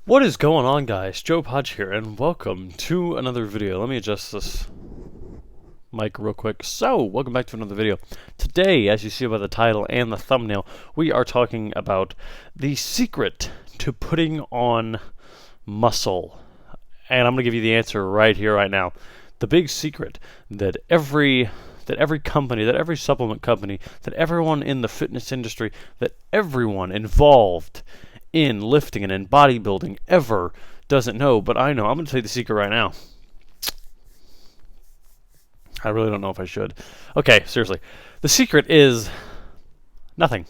What is going on, guys? Joe Podge here, and welcome to another video. Let me adjust this mic real quick. So, welcome back to another video. Today, as you see by the title and the thumbnail, we are talking about the secret to putting on muscle. And I'm going to give you the answer right here, right now. The big secret that every company, that every supplement company, that everyone in the fitness industry, that everyone involved in lifting and in bodybuilding ever doesn't know, but I know. I'm going to tell you the secret right now. I really don't know if I should. Okay, seriously. The secret is nothing.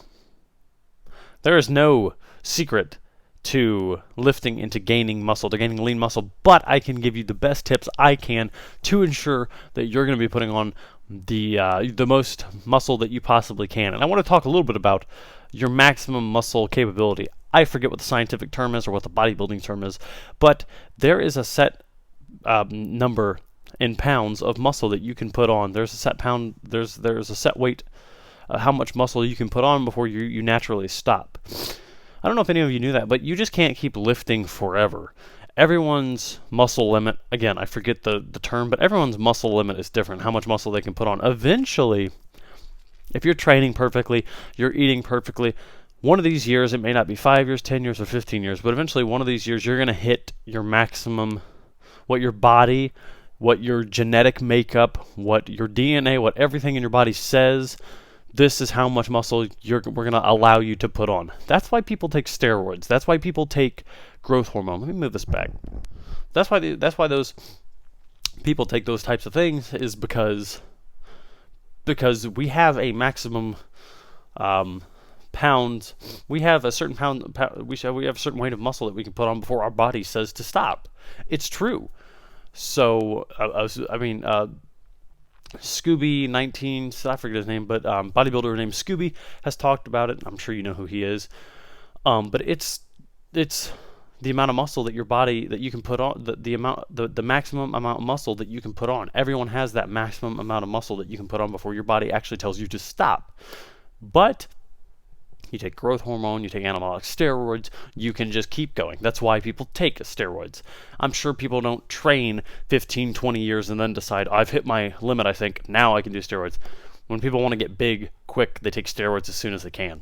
There is no secret to lifting and to gaining muscle, to gaining lean muscle, but I can give you the best tips I can to ensure that you're going to be putting on the most muscle that you possibly can. And I want to talk a little bit about your maximum muscle capability. I forget what the scientific term is or what the bodybuilding term is, but there is a set number in pounds of muscle that you can put on. There's a set pound. There's a set weight, how much muscle you can put on before you naturally stop. I don't know if any of you knew that, but you just can't keep lifting forever. Everyone's muscle limit, again, I forget the term, but everyone's muscle limit is different, how much muscle they can put on. Eventually, if you're training perfectly, you're eating perfectly, one of these years, it may not be 5 years, 10 years, or 15 years, but eventually one of these years you're going to hit your maximum, what your body, what your genetic makeup, what your DNA, what everything in your body says. This is how much muscle we're going to allow you to put on. That's why people take steroids. That's why people take growth hormone. Let me move this back. That's why those people take those types of things, is because we have a maximum pounds. We have a certain we have a certain weight of muscle that we can put on before our body says to stop. It's true. So Scooby 19, I forget his name, but bodybuilder named Scooby has talked about it. I'm sure you know who he is. But it's the amount of muscle that your body, that you can put on, the maximum amount of muscle that you can put on. Everyone has that maximum amount of muscle that you can put on before your body actually tells you to stop. But you take growth hormone, you take anabolic steroids, you can just keep going. That's why people take steroids. I'm sure people don't train 15, 20 years and then decide, I've hit my limit, I think, now I can do steroids. When people want to get big, quick, they take steroids as soon as they can.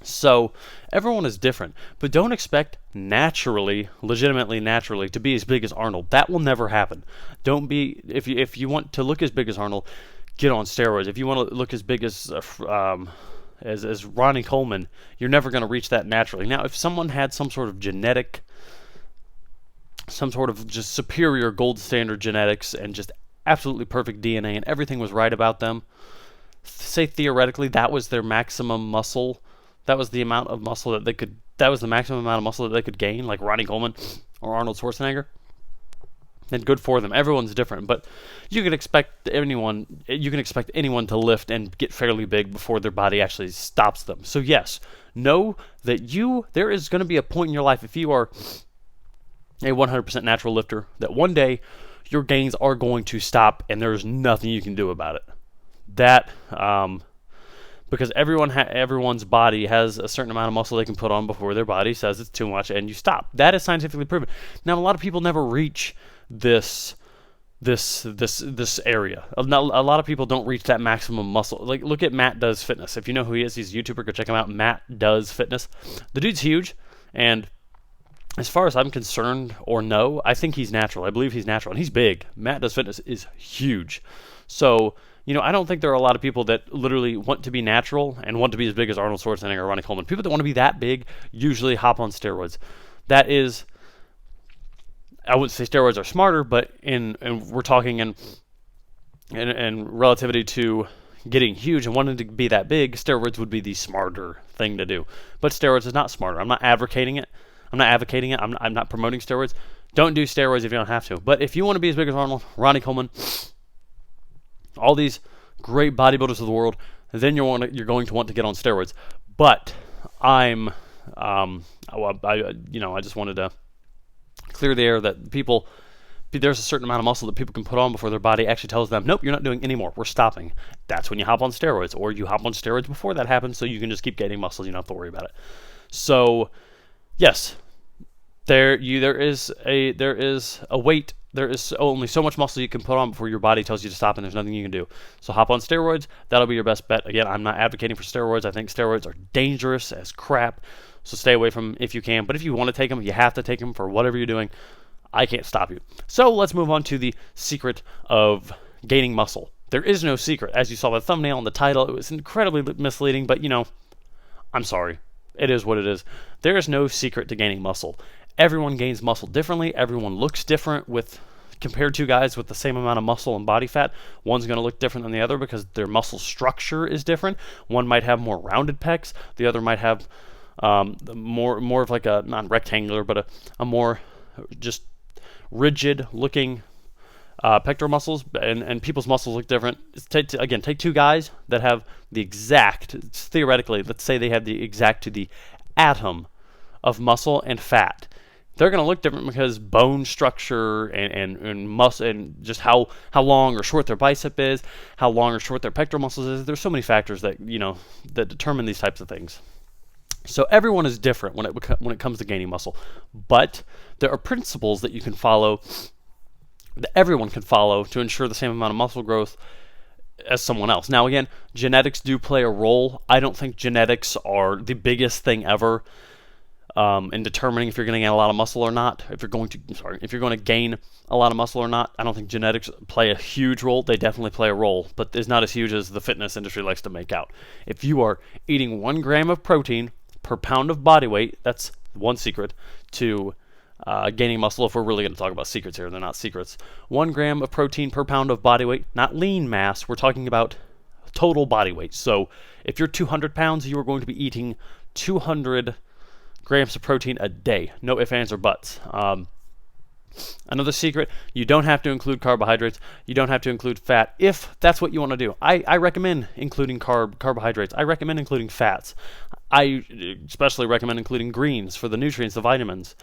So, everyone is different, but don't expect legitimately naturally, to be as big as Arnold. That will never happen. Don't be, if you want to look as big as Arnold, get on steroids. If you want to look as big as Ronnie Coleman, you're never going to reach that naturally. Now, if someone had some sort of genetic, some sort of just superior gold standard genetics and just absolutely perfect DNA and everything was right about them, say theoretically that was their maximum muscle, that was the amount of muscle that was the maximum amount of muscle that they could gain, like Ronnie Coleman or Arnold Schwarzenegger, then good for them. Everyone's different, but you can expect anyone to lift and get fairly big before their body actually stops them. So yes, know that there is going to be a point in your life, if you are a 100% natural lifter, that one day your gains are going to stop and there's nothing you can do about it. That because everyone's body has a certain amount of muscle they can put on before their body says it's too much and you stop. That is scientifically proven. Now, a lot of people never reach this area. A lot of people don't reach that maximum muscle. Like, look at Matt Does Fitness. If you know who he is, he's a YouTuber. Go check him out. Matt Does Fitness. The dude's huge, and as far as I'm concerned, or no, I think he's natural. I believe he's natural, and he's big. Matt Does Fitness is huge. So, I don't think there are a lot of people that literally want to be natural and want to be as big as Arnold Schwarzenegger or Ronnie Coleman. People that want to be that big usually hop on steroids. That is, I wouldn't say steroids are smarter, but and we're talking in relativity to getting huge and wanting to be that big, steroids would be the smarter thing to do. But steroids is not smarter. I'm not advocating it. I'm not promoting steroids. Don't do steroids if you don't have to. But if you want to be as big as Arnold, Ronnie Coleman, all these great bodybuilders of the world, then you're going to want to get on steroids. But I just wanted to clear the air that there's a certain amount of muscle that people can put on before their body actually tells them, nope, you're not doing any more. We're stopping. That's when you hop on steroids, or you hop on steroids before that happens, so you can just keep gaining muscle. You don't have to worry about it. So, yes, There is a weight. There is only so much muscle you can put on before your body tells you to stop, and there's nothing you can do. So hop on steroids. That'll be your best bet. Again, I'm not advocating for steroids. I think steroids are dangerous as crap. So stay away from them if you can. But if you want to take them, you have to take them for whatever you're doing. I can't stop you. So let's move on to the secret of gaining muscle. There is no secret. As you saw by the thumbnail and the title, it was incredibly misleading, but I'm sorry. It is what it is. There is no secret to gaining muscle. Everyone gains muscle differently. Everyone looks different compared to guys with the same amount of muscle and body fat. One's going to look different than the other because their muscle structure is different. One might have more rounded pecs. The other might have more of like a, not rectangular, but a more just rigid looking pectoral muscles, and people's muscles look different. Take two guys that have the exact, theoretically, let's say they have the exact to the atom of muscle and fat. They're going to look different because bone structure and muscle, and just how long or short their bicep is, how long or short their pectoral muscles is. There's so many factors that that determine these types of things. So everyone is different when it comes to gaining muscle, but there are principles that you can follow, that everyone can follow, to ensure the same amount of muscle growth as someone else. Now again, genetics do play a role. I don't think genetics are the biggest thing ever in determining if you're going to gain a lot of muscle or not. If you're going to gain a lot of muscle or not, I don't think genetics play a huge role. They definitely play a role, but it's not as huge as the fitness industry likes to make out. If you are eating 1 gram of protein per pound of body weight, that's one secret to gaining muscle. If we're really going to talk about secrets here, they're not secrets. 1 gram of protein per pound of body weight, not lean mass. We're talking about total body weight. So if you're 200 pounds, you are going to be eating 200 grams of protein a day. No ifs, ands, or buts. Another secret, you don't have to include carbohydrates. You don't have to include fat if that's what you want to do. I recommend including carbohydrates. I recommend including fats. I especially recommend including greens for the nutrients, the vitamins.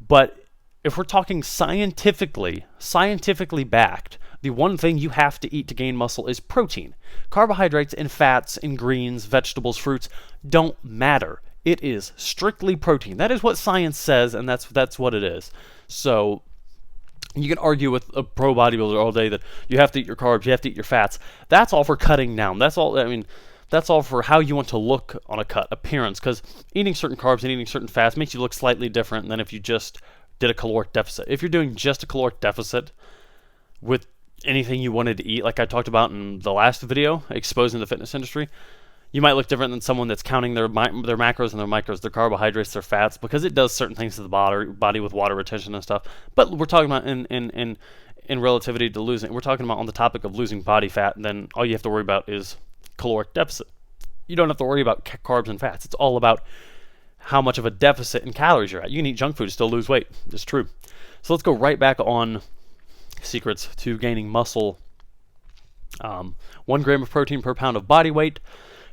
But if we're talking scientifically backed, the one thing you have to eat to gain muscle is protein. Carbohydrates and fats and greens, vegetables, fruits don't matter. It is strictly protein. That is what science says, and that's what it is. So you can argue with a pro bodybuilder all day that you have to eat your carbs, you have to eat your fats. That's all for cutting down. That's all for how you want to look on a cut, appearance, because eating certain carbs and eating certain fats makes you look slightly different than if you just did a caloric deficit. If you're doing just a caloric deficit with anything you wanted to eat, like I talked about in the last video, exposing the fitness industry, you might look different than someone that's counting their macros and their micros, their carbohydrates, their fats, because it does certain things to the body with water retention and stuff. But we're talking about in relativity to losing. We're talking about on the topic of losing body fat, then all you have to worry about is caloric deficit. You don't have to worry about carbs and fats. It's all about how much of a deficit in calories you're at. You can eat junk food and still lose weight. It's true. So let's go right back on secrets to gaining muscle. 1 gram of protein per pound of body weight.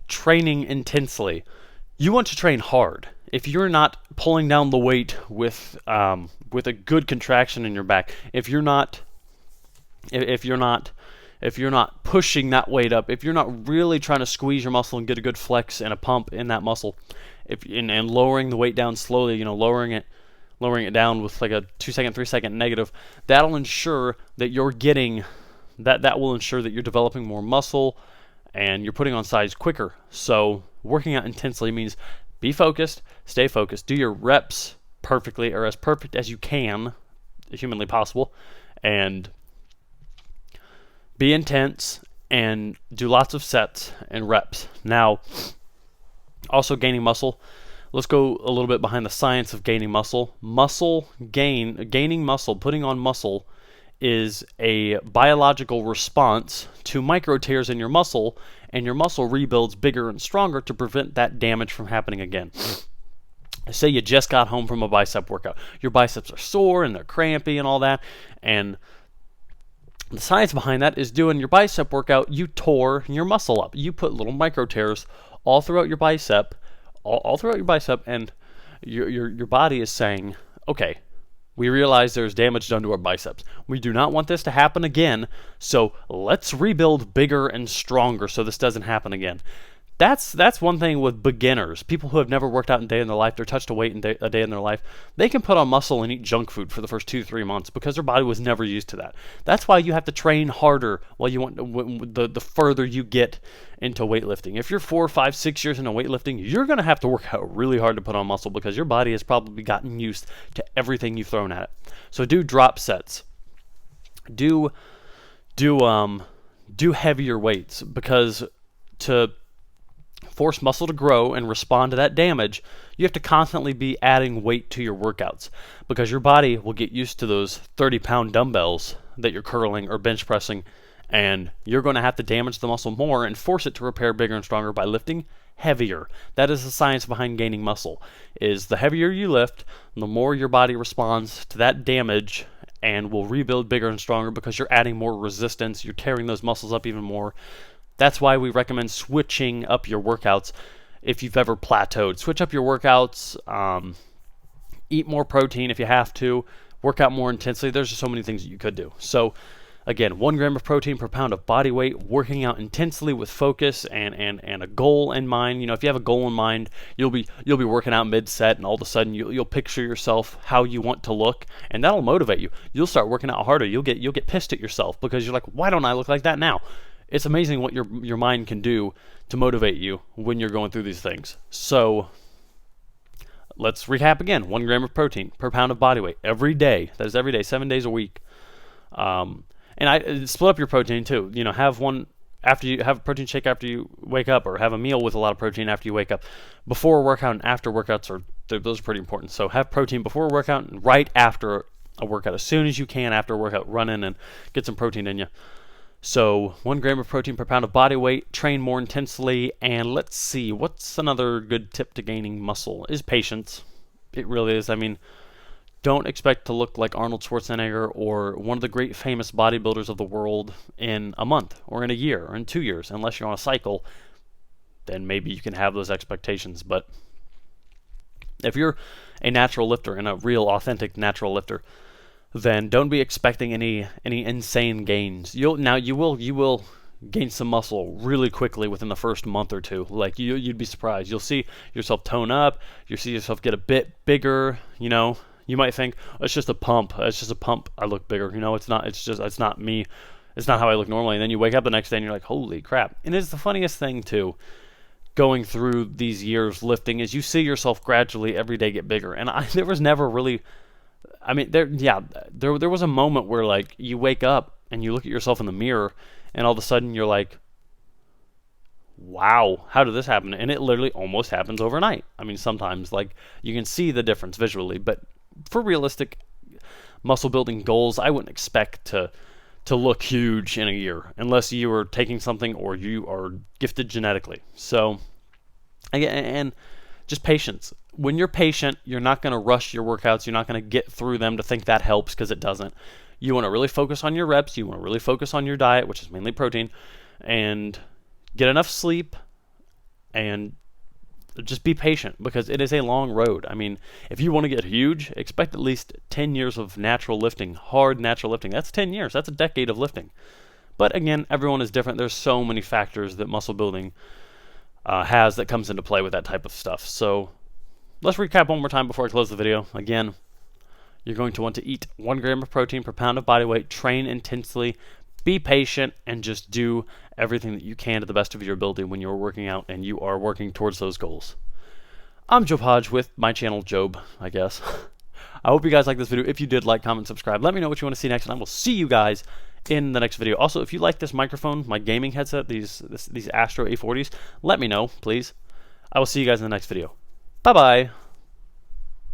Training intensely. You want to train hard. If you're not pulling down the weight with a good contraction in your back, if you're not pushing that weight up, if you're not really trying to squeeze your muscle and get a good flex and a pump in that muscle, and lowering the weight down slowly, lowering it down with like a 2 second, 3 second negative, that'll ensure that you're getting that will ensure that you're developing more muscle and you're putting on size quicker. So working out intensely means be focused, stay focused, do your reps perfectly, or as perfect as you can, humanly possible, and be intense and do lots of sets and reps. Now, also gaining muscle. Let's go a little bit behind the science of gaining muscle. Gaining muscle, putting on muscle is a biological response to micro tears in your muscle, and your muscle rebuilds bigger and stronger to prevent that damage from happening again. Say you just got home from a bicep workout. Your biceps are sore and they're crampy and all that, and the science behind that is doing your bicep workout, you tore your muscle up. You put little micro tears all throughout your bicep, all throughout your bicep, and your body is saying, okay, we realize there's damage done to our biceps. We do not want this to happen again, so let's rebuild bigger and stronger so this doesn't happen again. That's one thing with beginners, people who have never worked out a day in their life, or touched a weight in a day in their life. They can put on muscle and eat junk food for the first 2-3 months because their body was never used to that. That's why you have to train harder while you want the further you get into weightlifting. If you're 4, 5, 6 years into weightlifting, you're going to have to work out really hard to put on muscle because your body has probably gotten used to everything you've thrown at it. So do drop sets. Do heavier weights, because to force muscle to grow and respond to that damage, you have to constantly be adding weight to your workouts, because your body will get used to those 30-pound dumbbells that you're curling or bench pressing, and you're going to have to damage the muscle more and force it to repair bigger and stronger by lifting heavier. That is the science behind gaining muscle, is the heavier you lift, the more your body responds to that damage and will rebuild bigger and stronger because you're adding more resistance, you're tearing those muscles up even more. That's why we recommend switching up your workouts if you've ever plateaued. Switch up your workouts, eat more protein if you have to, work out more intensely. There's just so many things that you could do. So again, 1 gram of protein per pound of body weight, working out intensely with focus and a goal in mind. You know, if you have a goal in mind, you'll be working out mid-set, and all of a sudden you'll picture yourself how you want to look, and that'll motivate you. You'll start working out harder. You'll get pissed at yourself because you're like, why don't I look like that now? It's amazing what your mind can do to motivate you when you're going through these things. So let's recap again. 1 gram of protein per pound of body weight every day. That is every day, 7 days a week. And I split up your protein too. You know, have one after you have a protein shake after you wake up, or have a meal with a lot of protein after you wake up. Before a workout and after workouts those are pretty important. So have protein before a workout and right after a workout. As soon as you can after a workout, run in and get some protein in you. So 1 gram of protein per pound of body weight, train more intensely, and let's see, what's another good tip to gaining muscle is patience. It really is. I mean, don't expect to look like Arnold Schwarzenegger or one of the great famous bodybuilders of the world in a month or in a year or in 2 years, unless you're on a cycle. Then maybe you can have those expectations. But if you're a natural lifter and a real authentic natural lifter, then don't be expecting any insane gains. You will gain some muscle really quickly within the first month or two. Like you'd be surprised. You'll see yourself tone up. You'll see yourself get a bit bigger. You know, you might think, oh, it's just a pump. It's just a pump. I look bigger. You know, it's not. It's not me. It's not how I look normally. And then you wake up the next day and you're like, holy crap. And it's the funniest thing too, going through these years lifting, is you see yourself gradually every day get bigger. And there was never really. I mean, there was a moment where, like, you wake up and you look at yourself in the mirror, and all of a sudden you're like, wow, how did this happen? And it literally almost happens overnight. I mean, sometimes, like, you can see the difference visually, but for realistic muscle building goals, I wouldn't expect to look huge in a year unless you are taking something or you are gifted genetically. So, again, and just patience. When you're patient, you're not going to rush your workouts. You're not going to get through them to think that helps, because it doesn't. You want to really focus on your reps. You want to really focus on your diet, which is mainly protein, and get enough sleep, and just be patient, because it is a long road. I mean, if you want to get huge, expect at least 10 years of natural lifting, hard natural lifting. That's 10 years. That's a decade of lifting. But again, everyone is different. There's so many factors that muscle building has that comes into play with that type of stuff. So let's recap one more time before I close the video. Again, you're going to want to eat 1 gram of protein per pound of body weight, train intensely, be patient, and just do everything that you can to the best of your ability when you're working out and you are working towards those goals. I'm Job Hodge with my channel, Job, I guess. I hope you guys like this video. If you did, like, comment, subscribe. Let me know what you want to see next, and I will see you guys in the next video. Also, if you like this microphone, my gaming headset, these Astro A40s, let me know, please. I will see you guys in the next video. Bye-bye.